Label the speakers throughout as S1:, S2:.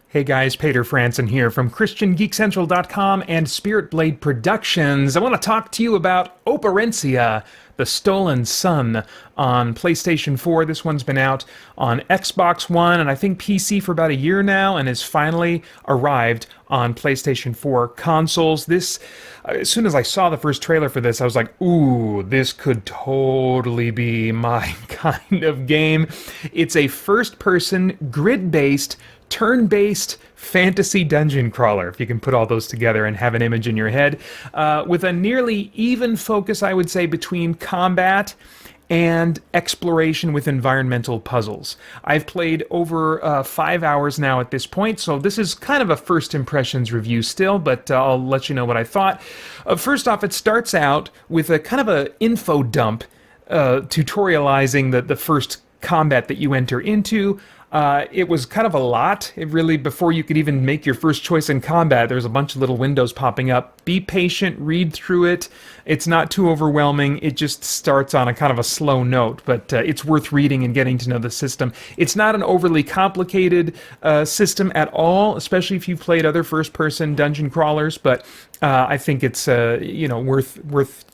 S1: Hey guys, Peter Franson here from christiangeekcentral.com and Spirit Blade Productions. I want to talk to you about Operencia, The Stolen Sun on PlayStation 4. This one's been out on Xbox One and I think PC for about a year now and has finally arrived on PlayStation 4 consoles. As soon as I saw the first trailer for this, I was like, ooh, this could totally be my kind of game. It's a first-person, grid-based, turn-based fantasy dungeon crawler, if you can put all those together and have an image in your head, with a nearly even focus, I would say, between combat and exploration with environmental puzzles. I've played over 5 hours now at this point, so this is kind of a first impressions review still, but I'll let you know what I thought. First off, it starts out with a kind of an info dump tutorializing the first combat that you enter into. It was kind of a lot. It really, before you could even make your first choice in combat, there's a bunch of little windows popping up. Be patient, read through it. It's not too overwhelming. It just starts on a kind of a slow note, but it's worth reading and getting to know the system. It's not an overly complicated system at all, especially if you've played other first-person dungeon crawlers, but I think it's worth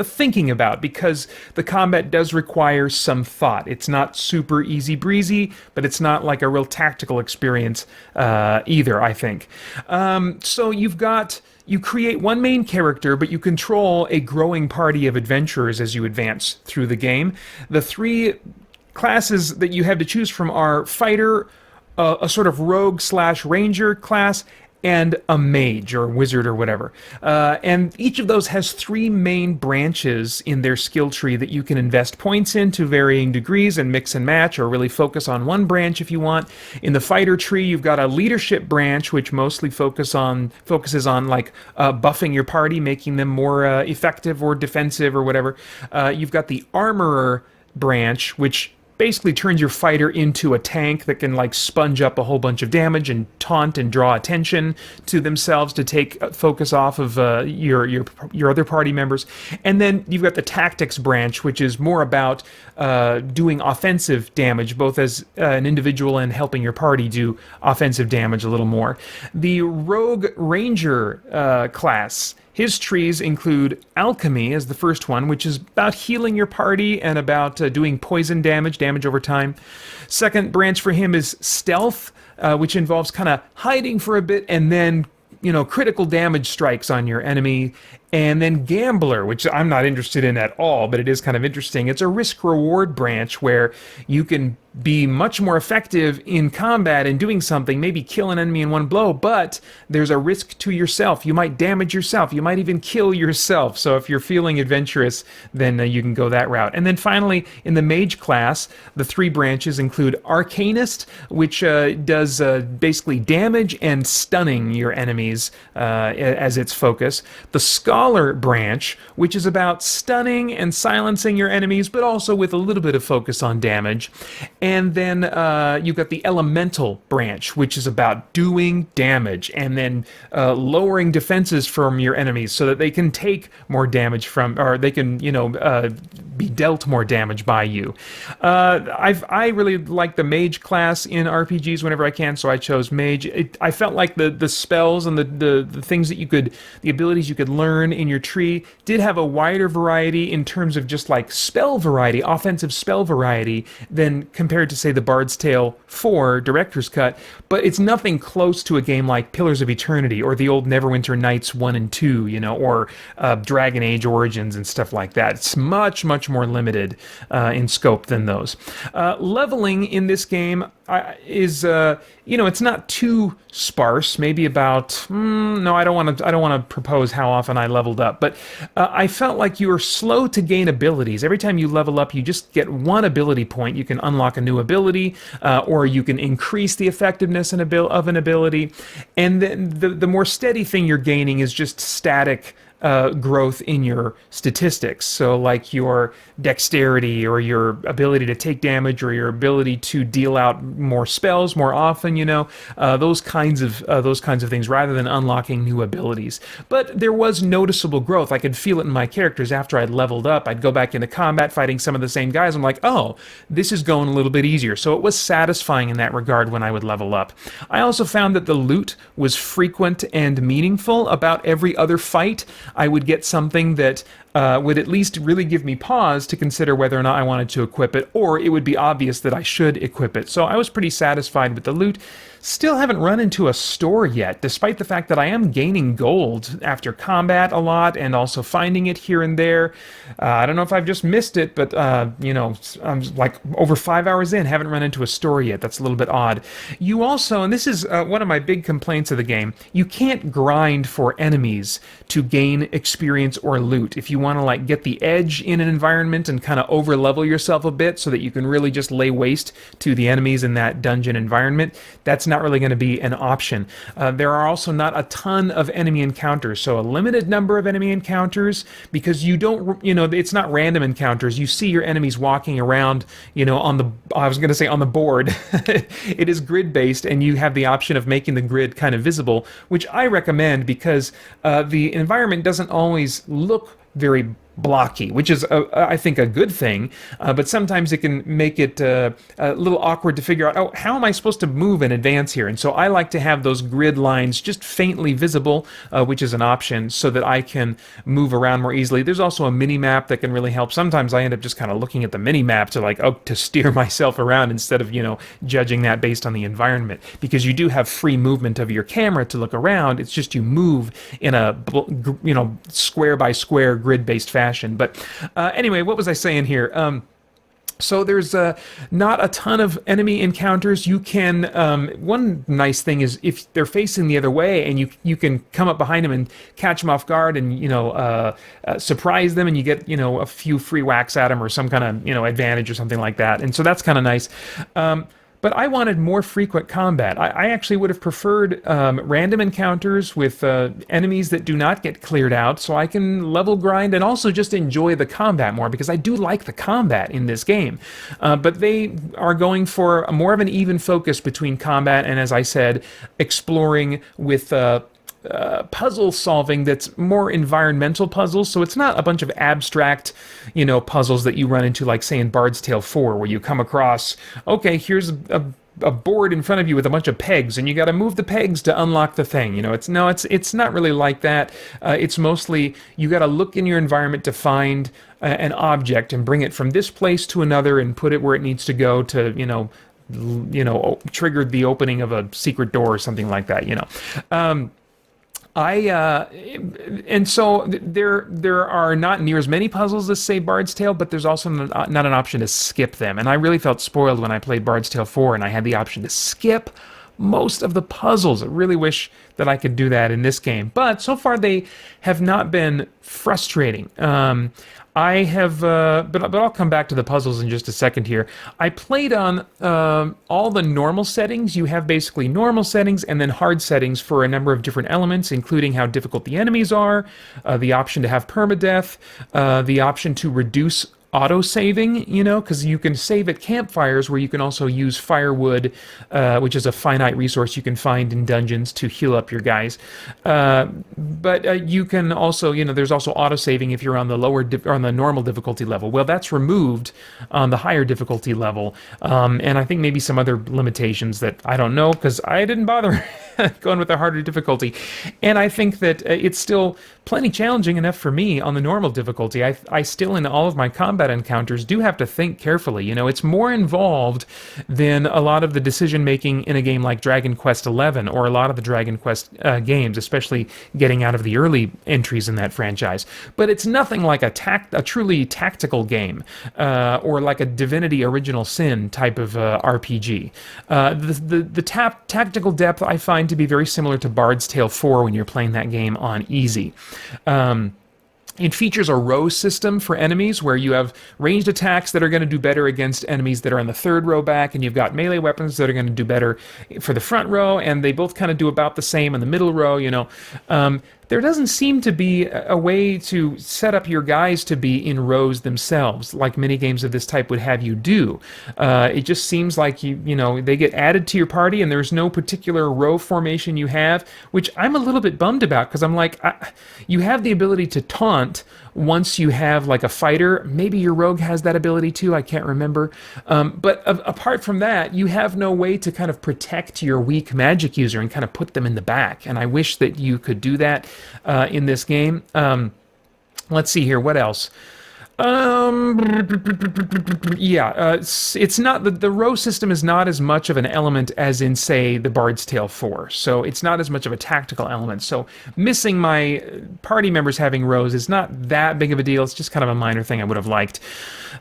S1: thinking about, because the combat does require some thought. It's not super easy breezy, but it's not like a real tactical experience either, I think. So you create one main character, but you control a growing party of adventurers as you advance through the game. The three classes that you have to choose from are fighter, a sort of rogue/ranger class, and a mage or wizard or whatever. And each of those has three main branches in their skill tree that you can invest points in to varying degrees and mix and match, or really focus on one branch if you want. In the fighter tree, you've got a leadership branch, which mostly focuses on like buffing your party, making them more effective or defensive or whatever. You've got the armorer branch, which basically turns your fighter into a tank that can like sponge up a whole bunch of damage and taunt and draw attention to themselves to take focus off of your other party members. And then you've got the tactics branch, which is more about doing offensive damage, both as an individual and helping your party do offensive damage a little more. The rogue ranger class, his trees include alchemy as the first one, which is about healing your party and about doing poison damage over time. Second branch for him is stealth, which involves kind of hiding for a bit and then, critical damage strikes on your enemy. And then gambler, which I'm not interested in at all, but it is kind of interesting. It's a risk-reward branch where you can be much more effective in combat and doing something, maybe kill an enemy in one blow, but there's a risk to yourself. You might damage yourself. You might even kill yourself. So if you're feeling adventurous, then you can go that route. And then finally, in the mage class, the three branches include Arcanist, which does basically damage and stunning your enemies as its focus. The Scholar branch, which is about stunning and silencing your enemies, but also with a little bit of focus on damage. And then you've got the Elemental branch, which is about doing damage and then lowering defenses from your enemies so that they can take more damage or they can, be dealt more damage by you. I really like the mage class in RPGs whenever I can, so I chose mage. I felt like the spells and the things that the abilities you could learn in your tree did have a wider variety in terms of just like spell variety, offensive spell variety, than compared to, say, the Bard's Tale 4 Director's Cut, but it's nothing close to a game like Pillars of Eternity or the old Neverwinter Nights 1 and 2, or Dragon Age Origins and stuff like that. It's much, much more limited in scope than those. Leveling in this game is it's not too sparse. Maybe about I don't want to propose how often I leveled up, but I felt like you were slow to gain abilities. Every time you level up, you just get one ability point. You can unlock a new ability, or you can increase the effectiveness of an ability, and then the more steady thing you're gaining is just static growth in your statistics. So like your dexterity or your ability to take damage or your ability to deal out more spells more often, those kinds of things, rather than unlocking new abilities. But there was noticeable growth. I could feel it in my characters after I'd leveled up. I'd go back into combat fighting some of the same guys. I'm like, oh, this is going a little bit easier. So it was satisfying in that regard when I would level up. I also found that the loot was frequent and meaningful. About every other fight, I would get something that would at least really give me pause to consider whether or not I wanted to equip it, or it would be obvious that I should equip it. So I was pretty satisfied with the loot. Still haven't run into a store yet, despite the fact that I am gaining gold after combat a lot and also finding it here and there. I don't know if I've just missed it, but, I'm like over 5 hours in, haven't run into a store yet. That's a little bit odd. You also, and this is one of my big complaints of the game, you can't grind for enemies to gain experience or loot. If you want to like get the edge in an environment and kind of over level yourself a bit so that you can really just lay waste to the enemies in that dungeon environment, that's not really going to be an option. There are also not a ton of enemy encounters, so a limited number of enemy encounters, because you don't, it's not random encounters. You see your enemies walking around, on the board. It is grid based, and you have the option of making the grid kind of visible, which I recommend because the environment doesn't always look very blocky, which is, I think, a good thing, but sometimes it can make it a little awkward to figure out, oh, how am I supposed to move and advance here? And so I like to have those grid lines just faintly visible, which is an option, so that I can move around more easily. There's also a mini-map that can really help. Sometimes I end up just kind of looking at the mini-map to steer myself around instead of, judging that based on the environment, because you do have free movement of your camera to look around. It's just you move in a, square by square grid-based fashion. But anyway, what was I saying here? So there's not a ton of enemy encounters. You can, one nice thing is if they're facing the other way, and you can come up behind them and catch them off guard and, surprise them, and you get, a few free whacks at them or some kind of, advantage or something like that. And so that's kind of nice. But I wanted more frequent combat. I actually would have preferred random encounters with enemies that do not get cleared out, so I can level grind and also just enjoy the combat more, because I do like the combat in this game. But they are going for more of an even focus between combat and, as I said, exploring with puzzle solving that's more environmental puzzles. So it's not a bunch of abstract, puzzles that you run into, like, say, in Bard's Tale 4, where you come across, okay, here's a board in front of you with a bunch of pegs, and you got to move the pegs to unlock the thing. It's not really like that. It's mostly you got to look in your environment to find an object and bring it from this place to another and put it where it needs to go to, trigger the opening of a secret door or something like that. And so there are not near as many puzzles as, say, Bard's Tale, but there's also not an option to skip them. And I really felt spoiled when I played Bard's Tale 4 and I had the option to skip most of the puzzles. I really wish that I could do that in this game. But so far they have not been frustrating. I have, but I'll come back to the puzzles in just a second here. I played on all the normal settings. You have basically normal settings and then hard settings for a number of different elements, including how difficult the enemies are, the option to have permadeath, the option to reduce auto-saving, because you can save at campfires, where you can also use firewood, which is a finite resource you can find in dungeons to heal up your guys. But you can also, there's also auto-saving if you're on the on the normal difficulty level. Well, that's removed on the higher difficulty level, and I think maybe some other limitations that I don't know, because I didn't bother going with the harder difficulty. And I think that it's still plenty challenging enough for me on the normal difficulty. I still, in all of my combat encounters, do have to think carefully. It's more involved than a lot of the decision making in a game like Dragon Quest XI, or a lot of the Dragon Quest games, especially getting out of the early entries in that franchise. But it's nothing like a truly tactical game, or like a Divinity Original Sin type of RPG. The tactical depth I find to be very similar to Bard's Tale 4 when you're playing that game on easy. It features a row system for enemies, where you have ranged attacks that are going to do better against enemies that are on the third row back, and you've got melee weapons that are going to do better for the front row, and they both kind of do about the same in the middle row, there doesn't seem to be a way to set up your guys to be in rows themselves, like many games of this type would have you do. It just seems like they get added to your party, and there's no particular row formation you have, which I'm a little bit bummed about because I'm like, you have the ability to taunt once you have like a fighter. Maybe your rogue has that ability too. I can't remember. But apart from that, you have no way to kind of protect your weak magic user and kind of put them in the back. And I wish that you could do that in this game. Let's see here. What else? It's not the row system is not as much of an element as in, say, the Bard's Tale 4. So it's not as much of a tactical element. So missing my party members having rows is not that big of a deal. It's just kind of a minor thing I would have liked.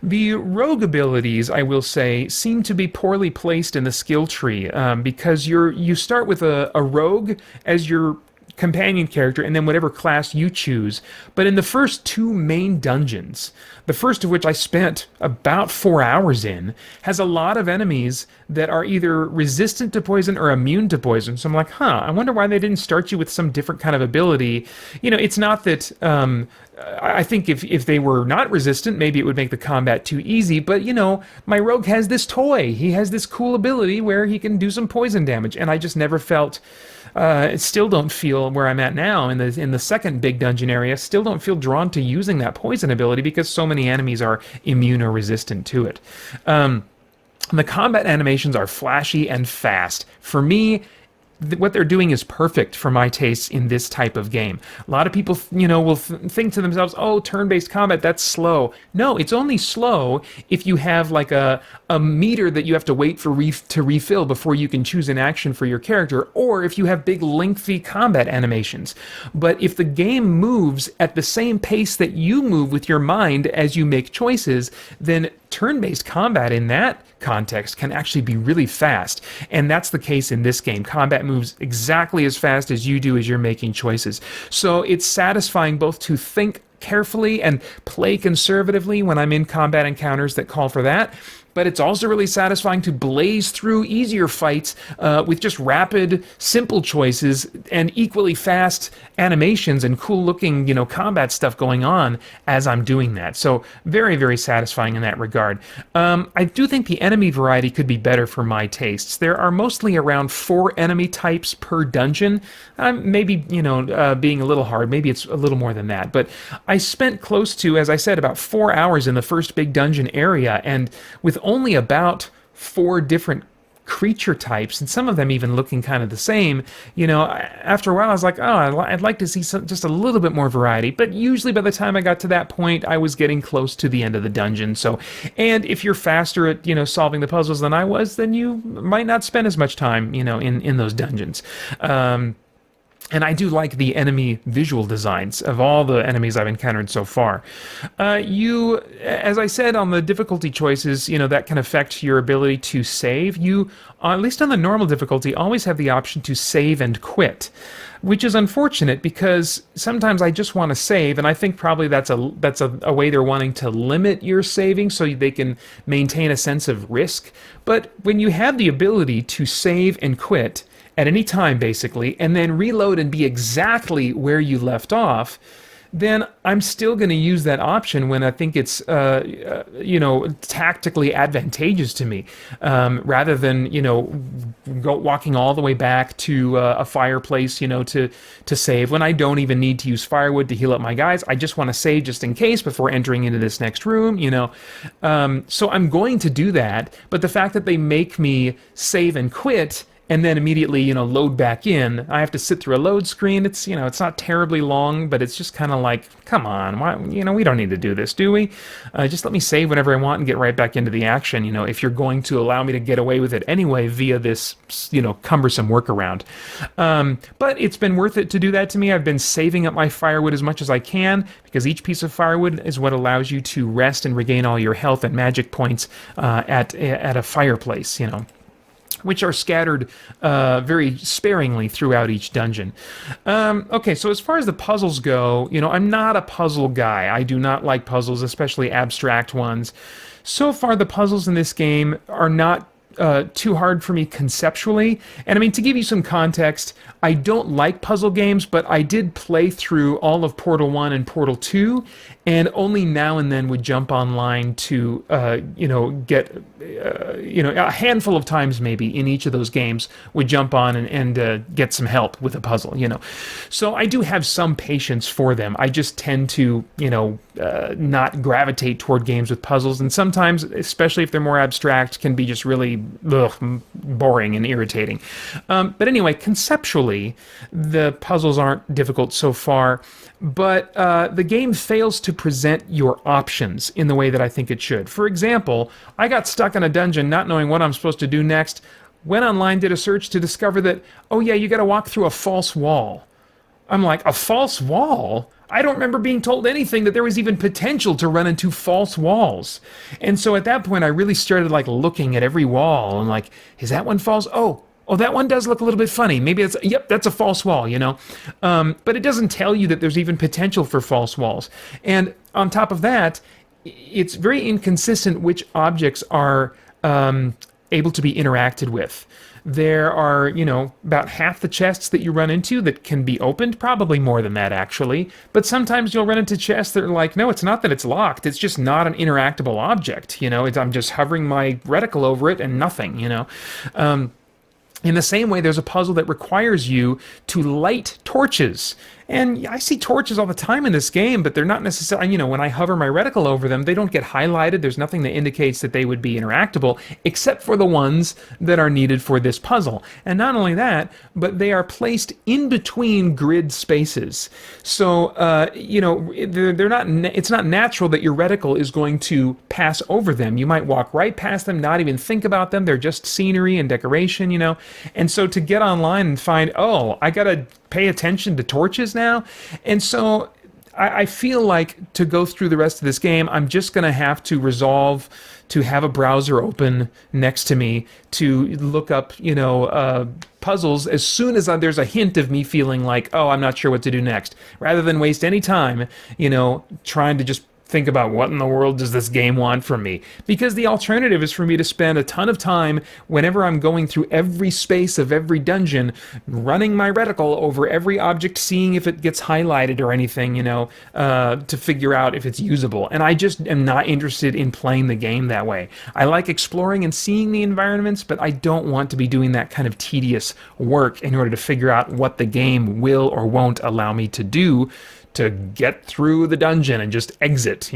S1: The rogue abilities, I will say, seem to be poorly placed in the skill tree because you start with a rogue as your companion character, and then whatever class you choose. But in the first two main dungeons, the first of which I spent about 4 hours in, has a lot of enemies that are either resistant to poison or immune to poison. So I'm like, I wonder why they didn't start you with some different kind of ability. It's not that I think if they were not resistant, maybe it would make the combat too easy, but my rogue has this toy. He has this cool ability where he can do some poison damage, and I just never felt still don't feel where I'm at now in the second big dungeon area, still don't feel drawn to using that poison ability because so many enemies are immune or resistant to it. The combat animations are flashy and fast. For me, what they're doing is perfect for my tastes in this type of game. A lot of people, will think to themselves, oh, turn-based combat, that's slow. No, it's only slow if you have like a meter that you have to wait for to refill before you can choose an action for your character, or if you have big, lengthy combat animations. But if the game moves at the same pace that you move with your mind as you make choices, then turn-based combat in that context can actually be really fast, and that's the case in this game. Combat moves exactly as fast as you do as you're making choices. So it's satisfying both to think carefully and play conservatively when I'm in combat encounters that call for that, but it's also really satisfying to blaze through easier fights with just rapid, simple choices and equally fast animations and cool-looking, combat stuff going on as I'm doing that. So very, very satisfying in that regard. I do think the enemy variety could be better for my tastes. There are mostly around 4 enemy types per dungeon. Maybe, being a little hard. Maybe it's a little more than that. But I spent close to, as I said, about 4 hours in the first big dungeon area, and with only about 4 different creature types, and some of them even looking kind of the same, after a while I was like, I'd like to see just a little bit more variety. But usually by the time I got to that point, I was getting close to the end of the dungeon. So, and if you're faster at, solving the puzzles than I was, then you might not spend as much time, in those dungeons. And I do like the enemy visual designs of all the enemies I've encountered so far. As I said, on the difficulty choices, that can affect your ability to save. You, at least on the normal difficulty, always have the option to save and quit, which is unfortunate because sometimes I just want to save, and I think probably that's a way they're wanting to limit your saving so they can maintain a sense of risk. But when you have the ability to save and quit at any time, basically, and then reload and be exactly where you left off, then I'm still going to use that option when I think it's, tactically advantageous to me, rather than, walking all the way back to a fireplace, to save, when I don't even need to use firewood to heal up my guys. I just want to save just in case before entering into this next room, So I'm going to do that, but the fact that they make me save and quit and then immediately, load back in. I have to sit through a load screen. It's, it's not terribly long, but it's just kind of like, come on, why, we don't need to do this, do we? Just let me save whenever I want and get right back into the action, if you're going to allow me to get away with it anyway via this, cumbersome workaround. But it's been worth it to do that to me. I've been saving up my firewood as much as I can, because each piece of firewood is what allows you to rest and regain all your health and magic points at a fireplace, which are scattered very sparingly throughout each dungeon. Okay, so as far as the puzzles go, I'm not a puzzle guy. I do not like puzzles, especially abstract ones. So far, the puzzles in this game are not too hard for me conceptually. And I mean, to give you some context, I don't like puzzle games, but I did play through all of Portal 1 and Portal 2, and only now and then would jump online to, get, a handful of times maybe in each of those games would jump on and get some help with a puzzle. So I do have some patience for them. I just tend to, not gravitate toward games with puzzles, and sometimes, especially if they're more abstract, can be just really boring and irritating. But anyway, conceptually, the puzzles aren't difficult so far, but the game fails to present your options in the way that I think it should. For example, I got stuck in a dungeon not knowing what I'm supposed to do next. Went online, did a search to discover that, oh yeah, you got to walk through a false wall. I'm like, a false wall? I don't remember being told anything that there was even potential to run into false walls. And so at that point, I really started looking at every wall and is that one false? Oh, that one does look a little bit funny. Maybe that's a false wall, But it doesn't tell you that there's even potential for false walls. And on top of that, it's very inconsistent which objects are able to be interacted with. There are, about half the chests that you run into that can be opened, probably more than that actually, but sometimes you'll run into chests that are no, it's not that it's locked, it's just not an interactable object, I'm just hovering my reticle over it and nothing, In the same way, there's a puzzle that requires you to light torches. And I see torches all the time in this game, but they're not necessarily, when I hover my reticle over them, they don't get highlighted. There's nothing that indicates that they would be interactable, except for the ones that are needed for this puzzle. And not only that, but they are placed in between grid spaces. So, they're not. It's not natural that your reticle is going to pass over them. You might walk right past them, not even think about them. They're just scenery and decoration, And so to get online and find, oh, I gotta pay attention to torches now. And so I feel like to go through the rest of this game, I'm just going to have to resolve to have a browser open next to me to look up, puzzles as soon as there's a hint of me feeling oh, I'm not sure what to do next, rather than waste any time, trying to just think about what in the world does this game want from me. Because the alternative is for me to spend a ton of time whenever I'm going through every space of every dungeon, running my reticle over every object, seeing if it gets highlighted or anything, to figure out if it's usable. And I just am not interested in playing the game that way. I like exploring and seeing the environments, but I don't want to be doing that kind of tedious work in order to figure out what the game will or won't allow me to do to get through the dungeon and just exit,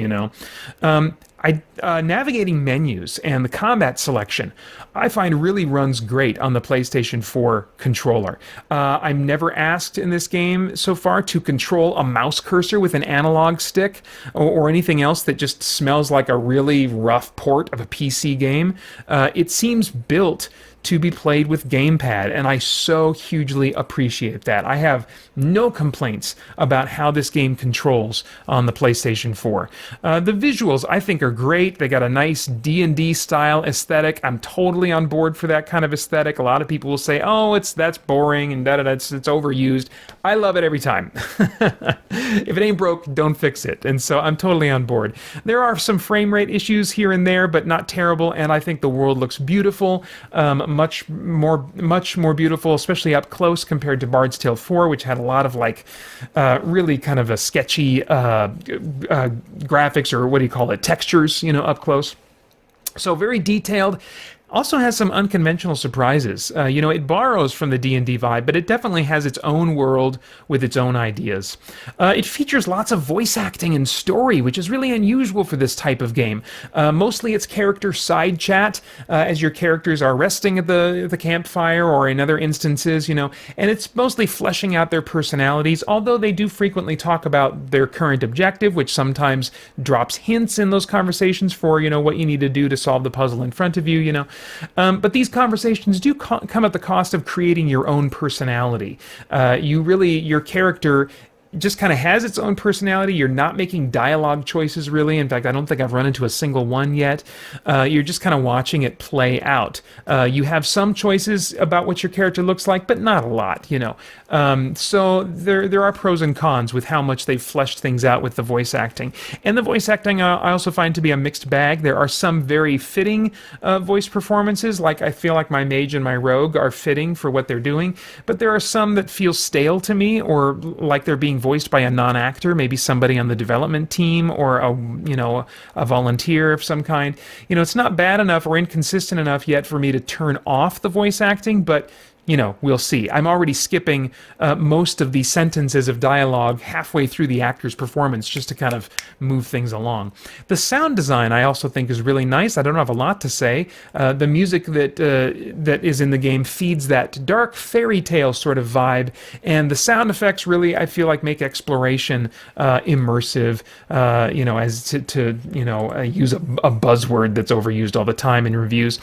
S1: navigating menus and the combat selection, I find really runs great on the PlayStation 4 controller. I'm never asked in this game so far to control a mouse cursor with an analog stick or anything else that just smells like a really rough port of a PC game. It seems built to be played with gamepad, and I so hugely appreciate that. I have no complaints about how this game controls on the PlayStation 4. The visuals, I think, are great. They got a nice D&D style aesthetic. I'm totally on board for that kind of aesthetic. A lot of people will say, oh, that's boring and it's overused. I love it every time. If it ain't broke, don't fix it. And so I'm totally on board. There are some frame rate issues here and there, but not terrible, and I think the world looks beautiful. Much more beautiful, especially up close compared to Bard's Tale 4, which had a lot of really kind of a sketchy graphics, or what do you call it, textures, up close. So very detailed. Also has some unconventional surprises. It borrows from the D&D vibe, but it definitely has its own world with its own ideas. It features lots of voice acting and story, which is really unusual for this type of game. Mostly it's character side chat as your characters are resting at the campfire or in other instances, and it's mostly fleshing out their personalities, although they do frequently talk about their current objective, which sometimes drops hints in those conversations for, what you need to do to solve the puzzle in front of you, But these conversations do come at the cost of creating your own personality. Your character just kind of has its own personality. You're not making dialogue choices, really. In fact, I don't think I've run into a single one yet. You're just kind of watching it play out. You have some choices about what your character looks like, but not a lot, you know. So there are pros and cons with how much they've fleshed things out with the voice acting. And the voice acting I also find to be a mixed bag. There are some very fitting voice performances, like I feel like my mage and my rogue are fitting for what they're doing, but there are some that feel stale to me, or like they're being voiced by a non-actor, maybe somebody on the development team, or a volunteer of some kind. You know, it's not bad enough or inconsistent enough yet for me to turn off the voice acting, but you know, we'll see. I'm already skipping most of the sentences of dialogue halfway through the actor's performance just to kind of move things along. The sound design I also think is really nice. I don't have a lot to say. The music that is in the game feeds that dark fairy tale sort of vibe, and the sound effects really, I feel like, make exploration immersive, as to use a buzzword that's overused all the time in reviews.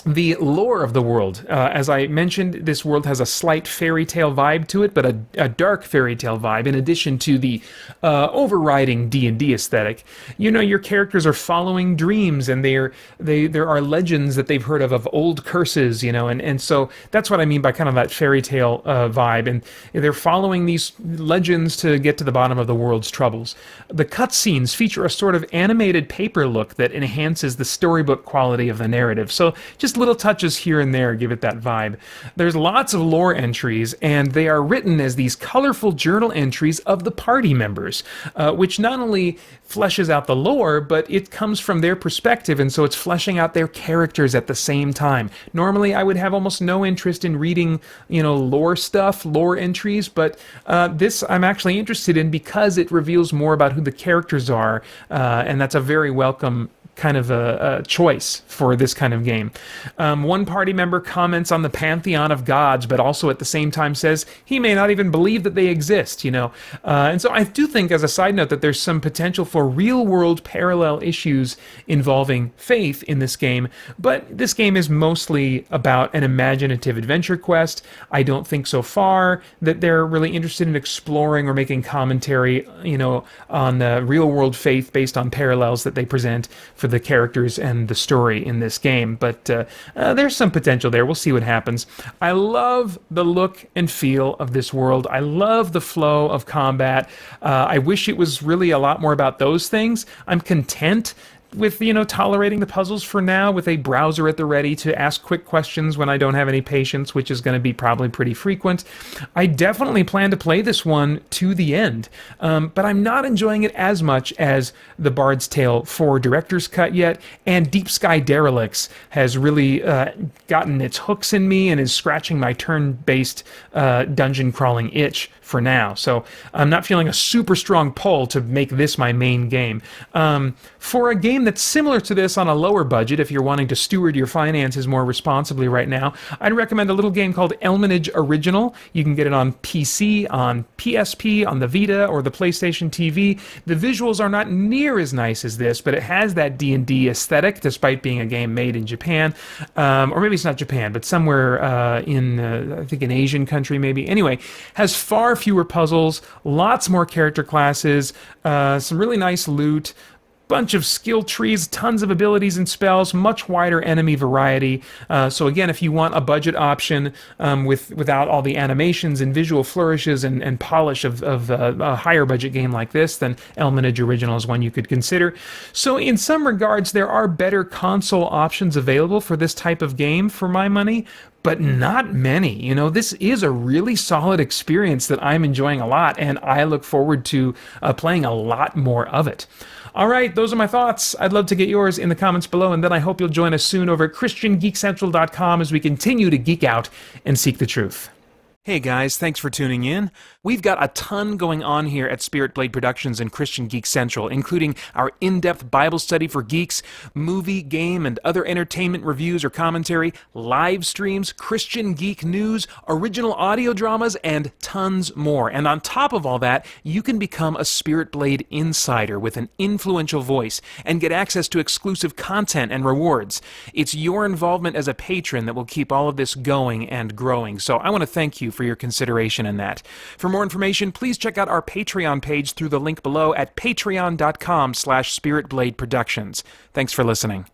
S1: The lore of the world, as I mentioned, this world has a slight fairy tale vibe to it, but a dark fairy tale vibe in addition to the overriding D&D aesthetic. You know, your characters are following dreams, and there are legends that they've heard of old curses, you know, and so that's what I mean by kind of that fairy tale vibe, and they're following these legends to get to the bottom of the world's troubles. The cutscenes feature a sort of animated paper look that enhances the storybook quality of the narrative, so just little touches here and there give it that vibe. There's lots of lore entries, and they are written as these colorful journal entries of the party members, which not only fleshes out the lore, but it comes from their perspective, and so it's fleshing out their characters at the same time. Normally, I would have almost no interest in reading, lore stuff, lore entries, but this I'm actually interested in because it reveals more about who the characters are, and that's a very welcome kind of a choice for this kind of game. One party member comments on the pantheon of gods, but also at the same time says he may not even believe that they exist, and so I do think, as a side note, that there's some potential for real-world parallel issues involving faith in this game, but this game is mostly about an imaginative adventure quest. I don't think so far that they're really interested in exploring or making commentary, on real-world faith based on parallels that they present for the characters and the story in this game, but there's some potential there. We'll see what happens. I love the look and feel of this world. I love the flow of combat. I wish it was really a lot more about those things. I'm content with, tolerating the puzzles for now, with a browser at the ready to ask quick questions when I don't have any patience, which is going to be probably pretty frequent. I definitely plan to play this one to the end, but I'm not enjoying it as much as The Bard's Tale 4 Director's Cut yet, and Deep Sky Derelicts has really gotten its hooks in me and is scratching my turn-based dungeon crawling itch for now. So I'm not feeling a super strong pull to make this my main game. For a game that's similar to this on a lower budget, if you're wanting to steward your finances more responsibly right now, I'd recommend a little game called Elminage Original. You can get it on PC, on PSP, on the Vita, or the PlayStation TV. The visuals are not near as nice as this, but it has that D&D aesthetic, despite being a game made in Japan. Or maybe it's not Japan, but somewhere in, I think, an Asian country maybe. Anyway, has far fewer puzzles, lots more character classes, some really nice loot, bunch of skill trees, tons of abilities and spells, much wider enemy variety. So again, if you want a budget option without all the animations and visual flourishes and polish of a higher budget game like this, then Elminage Original is one you could consider. So in some regards, there are better console options available for this type of game for my money, but not many. This is a really solid experience that I'm enjoying a lot, and I look forward to playing a lot more of it. All right, those are my thoughts. I'd love to get yours in the comments below, and then I hope you'll join us soon over at christiangeekcentral.com as we continue to geek out and seek the truth. Hey guys, thanks for tuning in. We've got a ton going on here at Spirit Blade Productions and Christian Geek Central, including our in-depth Bible study for geeks, movie, game, and other entertainment reviews or commentary, live streams, Christian geek news, original audio dramas, and tons more. And on top of all that, you can become a Spirit Blade insider with an influential voice and get access to exclusive content and rewards. It's your involvement as a patron that will keep all of this going and growing. So I want to thank you for your consideration in that. For more information, please check out our Patreon page through the link below at patreon.com/spiritbladeproductions. Thanks for listening.